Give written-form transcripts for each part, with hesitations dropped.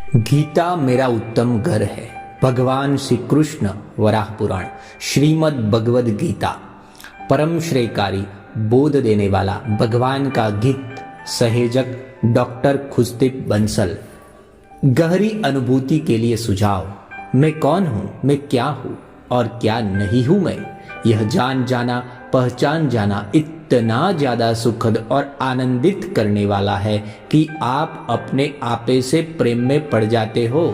गीता मेरा उत्तम घर है। भगवान श्री कृष्ण वराह पुराण श्रीमद् भगवद गीता परम श्रेयकारी बोध देने वाला भगवान का गीत सहेजक डॉक्टर खुशदीप बंसल। गहरी अनुभूति के लिए सुझाव। मैं कौन हूँ, मैं क्या हूँ और क्या नहीं हूँ मैं, यह जान जाना पहचान जाना इतना ज्यादा सुखद और आनंदित करने वाला है कि आप अपने आपे से प्रेम में पड़ जाते हो।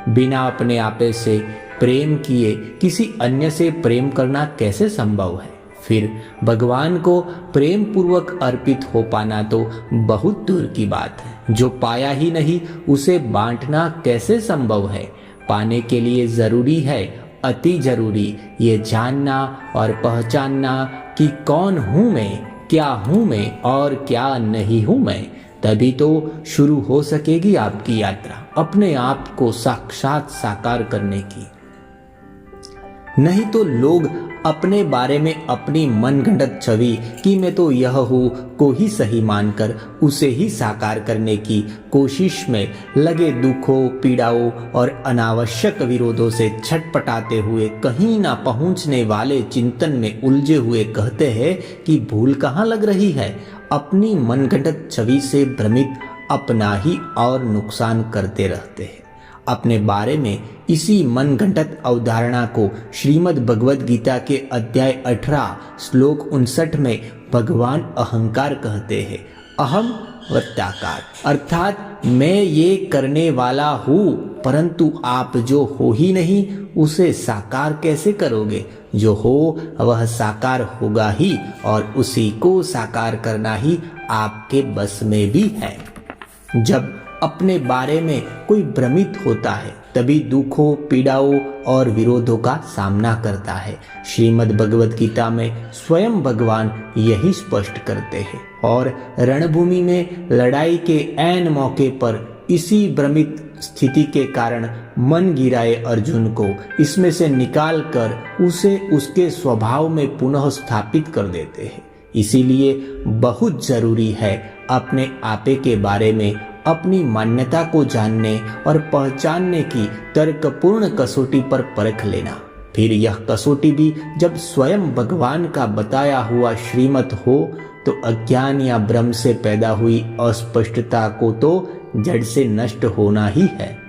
बिना अपने आपे से प्रेम किए किसी अन्य से प्रेम करना कैसे संभव है? फिर भगवान को प्रेम पूर्वक अर्पित हो पाना तो बहुत दूर की बात है। जो पाया ही नहीं उसे बांटना कैसे संभव है? पाने के लिए जरूरी है, अति जरूरी, ये जानना और पहचानना कि कौन हूं मैं, क्या हूं मैं और क्या नहीं हूं मैं। तभी तो शुरू हो सकेगी आपकी यात्रा अपने आप को साक्षात साकार करने की। नहीं तो लोग अपने बारे में अपनी मनगढ़ंत छवि कि मैं तो यह हूँ को ही सही मानकर उसे ही साकार करने की कोशिश में लगे दुखों, पीड़ाओं और अनावश्यक विरोधों से छटपटाते हुए कहीं ना पहुंचने वाले चिंतन में उलझे हुए कहते हैं कि भूल कहाँ लग रही है। अपनी मनगढ़ंत छवि से भ्रमित अपना ही और नुकसान करते रहते हैं। अपने बारे में इसी मनगढ़ंत अवधारणा को श्रीमद् भगवद गीता के अध्याय 18 श्लोक 59 में भगवान अहंकार कहते हैं। अहम वत्याकार, अर्थात मैं ये करने वाला हूँ, परंतु आप जो हो ही नहीं उसे साकार कैसे करोगे? जो हो वह साकार होगा ही और उसी को साकार करना ही आपके बस में भी है। जब अपने बारे में कोई भ्रमित होता है तभी दुखों, पीड़ाओं और विरोधों का सामना करता है। श्रीमद् भगवद गीता में स्वयं भगवान यही स्पष्ट करते हैं और रणभूमि में लड़ाई के ऐन मौके पर इसी भ्रमित स्थिति के कारण मन गिराए अर्जुन को इसमें से निकाल कर उसे उसके स्वभाव में पुनः स्थापित कर देते हैं। इसीलिए बहुत जरूरी है अपने आपे के बारे में अपनी मान्यता को जानने और पहचानने की तर्कपूर्ण कसौटी पर परख लेना। फिर यह कसौटी भी जब स्वयं भगवान का बताया हुआ श्रीमत हो तो अज्ञान या भ्रम से पैदा हुई अस्पष्टता को तो जड़ से नष्ट होना ही है।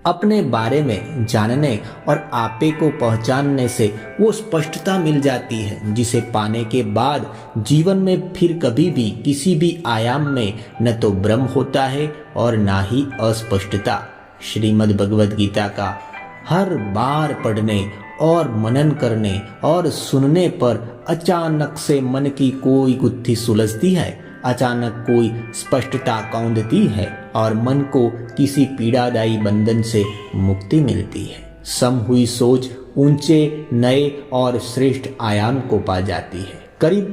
अपने बारे में जानने और आपे को पहचानने से वो स्पष्टता मिल जाती है जिसे पाने के बाद जीवन में फिर कभी भी किसी भी आयाम में न तो भ्रम होता है और ना ही अस्पष्टता। श्रीमद् भगवद गीता का हर बार पढ़ने और मनन करने और सुनने पर अचानक से मन की कोई गुत्थी सुलझती है, अचानक कोई स्पष्टता कौंधती है और मन को किसी पीड़ादायी बंधन से मुक्ति मिलती है। सम हुई सोच ऊंचे, नए और श्रेष्ठ आयाम को पा जाती है। करीब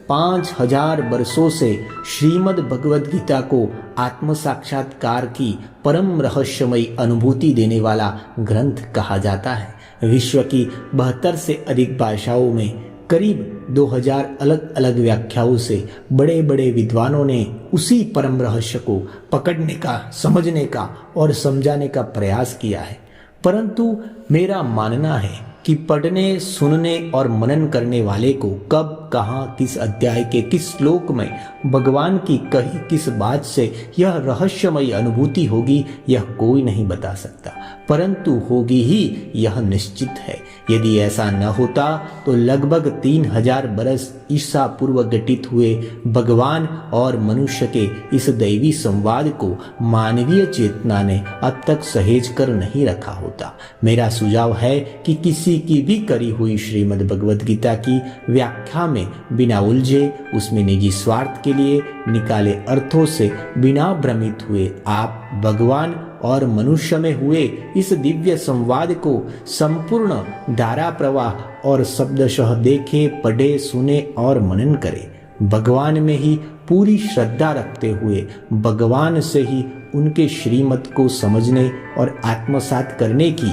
5000 वर्षों से श्रीमद् भगवद गीता को आत्म साक्षात्कार की परम रहस्यमयी अनुभूति देने वाला ग्रंथ कहा जाता है। विश्व की 72 से अधिक भाषाओं में करीब 2000 अलग अलग व्याख्याओं से बड़े बड़े विद्वानों ने उसी परम रहस्य को पकड़ने का, समझने का और समझाने का प्रयास किया है। परंतु मेरा मानना है कि पढ़ने, सुनने और मनन करने वाले को कब, कहाँ, किस अध्याय के किस श्लोक में भगवान की कही किस बात से यह रहस्यमयी अनुभूति होगी यह कोई नहीं बता सकता, परंतु होगी ही यह निश्चित है। यदि ऐसा न होता तो लगभग 3000 बरस ईसा पूर्व घटित हुए भगवान और मनुष्य के इस दैवी संवाद को मानवीय चेतना ने अब तक सहेज कर नहीं रखा होता। मेरा सुझाव है कि किसी की भी करी हुई श्रीमद् भगवद गीता की व्याख्या में बिना उलझे, उसमें निजी स्वार्थ के लिए निकाले अर्थों से बिना भ्रमित हुए आप भगवान और मनुष्य में हुए इस दिव्य संवाद को संपूर्ण धारा प्रवाह और शब्दशः देखे, पढ़े, सुने और मनन करें। भगवान में ही पूरी श्रद्धा रखते हुए भगवान से ही उनके श्रीमत को समझने और आत्मसात करने की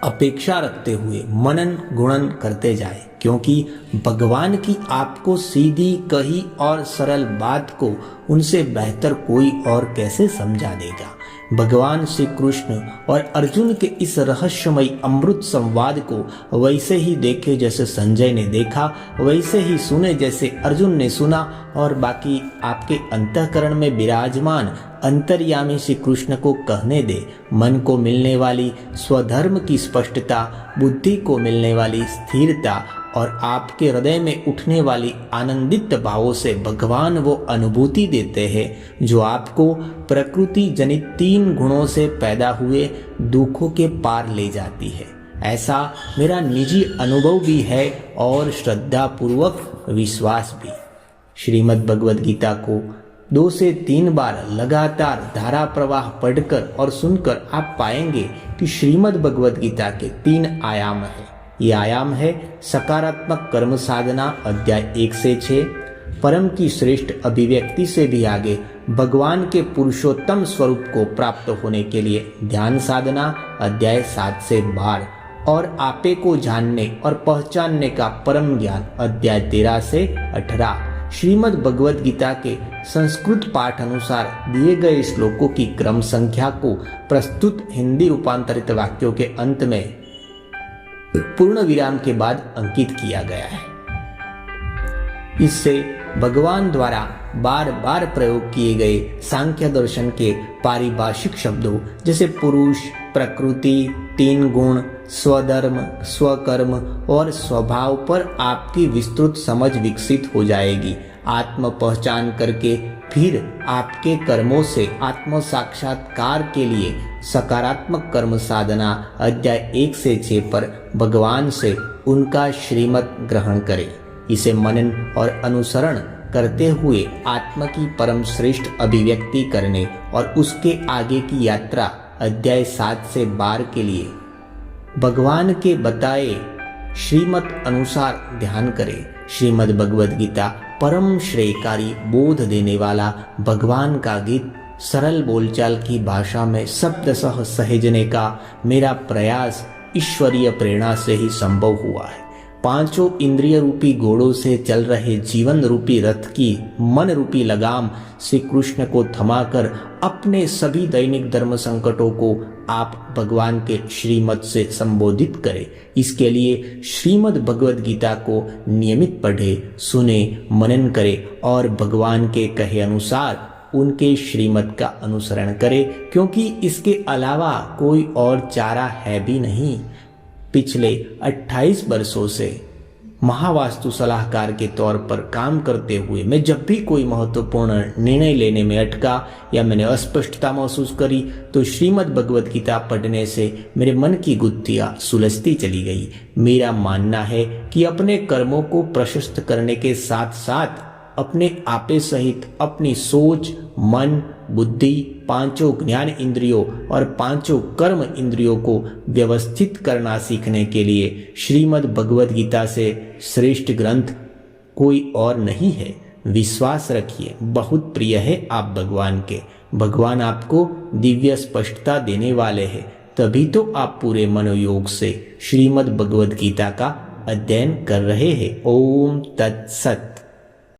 अपेक्षा रखते हुए मनन गुणन करते जाए, क्योंकि भगवान की आपको सीधी कही और सरल बात को उनसे बेहतर कोई और कैसे समझा देगा। भगवान श्री कृष्ण और अर्जुन के इस रहस्यमय अमृत संवाद को वैसे ही देखे जैसे संजय ने देखा, वैसे ही सुने जैसे अर्जुन ने सुना, और बाकी आपके अंतःकरण में विराजमान अंतर्यामी श्री कृष्ण को कहने दे। मन को मिलने वाली स्वधर्म की स्पष्टता, बुद्धि को मिलने वाली स्थिरता और आपके हृदय में उठने वाली आनंदित भावों से भगवान वो अनुभूति देते हैं जो आपको प्रकृति जनित 3 गुणों से पैदा हुए दुखों के पार ले जाती है। ऐसा मेरा निजी अनुभव भी है और श्रद्धा पूर्वक विश्वास भी। श्रीमद् भगवद गीता को 2 से 3 बार लगातार धारा प्रवाह पढ़कर और सुनकर आप पाएंगे कि श्रीमद् भगवद गीता के 3 आयाम हैं। ये आयाम है सकारात्मक कर्म साधना अध्याय 1 से 6, परम की श्रेष्ठ अभिव्यक्ति से भी आगे भगवान के पुरुषोत्तम स्वरूप को प्राप्त होने के लिए ध्यान साधना अध्याय 7 से 12, और आपे को जानने और पहचानने का परम ज्ञान अध्याय 13 से 18। श्रीमद् भगवद गीता के संस्कृत पाठ अनुसार दिए गए श्लोकों की क्रम संख्या को प्रस्तुत हिंदी रूपांतरित वाक्यों के अंत में पूर्ण विराम के बाद अंकित किया गया है। इससे भगवान द्वारा बार बार प्रयोग किए गए सांख्य दर्शन के पारिभाषिक शब्दों जैसे पुरुष, प्रकृति, 3 गुण, स्वधर्म, स्वकर्म और स्वभाव पर आपकी विस्तृत समझ विकसित हो जाएगी। आत्म पहचान करके फिर आपके कर्मों से आत्म साक्षात्कार के लिए सकारात्मक कर्म साधना अध्याय 1 से 6 पर भगवान से उनका श्रीमत ग्रहण करें। इसे मनन और अनुसरण करते हुए आत्मा की परम श्रेष्ठ अभिव्यक्ति करने और उसके आगे की यात्रा अध्याय 7 से 12 के लिए भगवान के बताए श्रीमत अनुसार ध्यान करें। श्रीमद् भगवद गीता परम श्रेयकारी बोध देने वाला भगवान का गीत सरल बोलचाल की भाषा में शब्दशः सहेजने का मेरा प्रयास ईश्वरीय प्रेरणा से ही संभव हुआ है। 5 इंद्रिय रूपी घोड़ों से चल रहे जीवन रूपी रथ की मन रूपी लगाम श्री कृष्ण को थमाकर अपने सभी दैनिक धर्म संकटों को आप भगवान के श्रीमत से संबोधित करें। इसके लिए श्रीमद् भगवद गीता को नियमित पढ़े, सुने, मनन करें और भगवान के कहे अनुसार उनके श्रीमत का अनुसरण करें, क्योंकि इसके अलावा कोई और चारा है भी नहीं। पिछले 28 वर्षों से महावास्तु सलाहकार के तौर पर काम करते हुए मैं जब भी कोई महत्वपूर्ण निर्णय लेने में अटका या मैंने अस्पष्टता महसूस करी तो श्रीमद् भगवद गीता पढ़ने से मेरे मन की गुत्थियां सुलझती चली गई। मेरा मानना है कि अपने कर्मों को प्रशस्त करने के साथ साथ अपने आपे सहित अपनी सोच, मन, बुद्धि, 5 ज्ञान इंद्रियों और 5 कर्म इंद्रियों को व्यवस्थित करना सीखने के लिए श्रीमद् भगवद गीता से श्रेष्ठ ग्रंथ कोई और नहीं है। विश्वास रखिए, बहुत प्रिय है आप भगवान के। भगवान आपको दिव्य स्पष्टता देने वाले हैं, तभी तो आप पूरे मनोयोग से श्रीमद् भगवद गीता का अध्ययन कर रहे हैं। ओम तत्सत।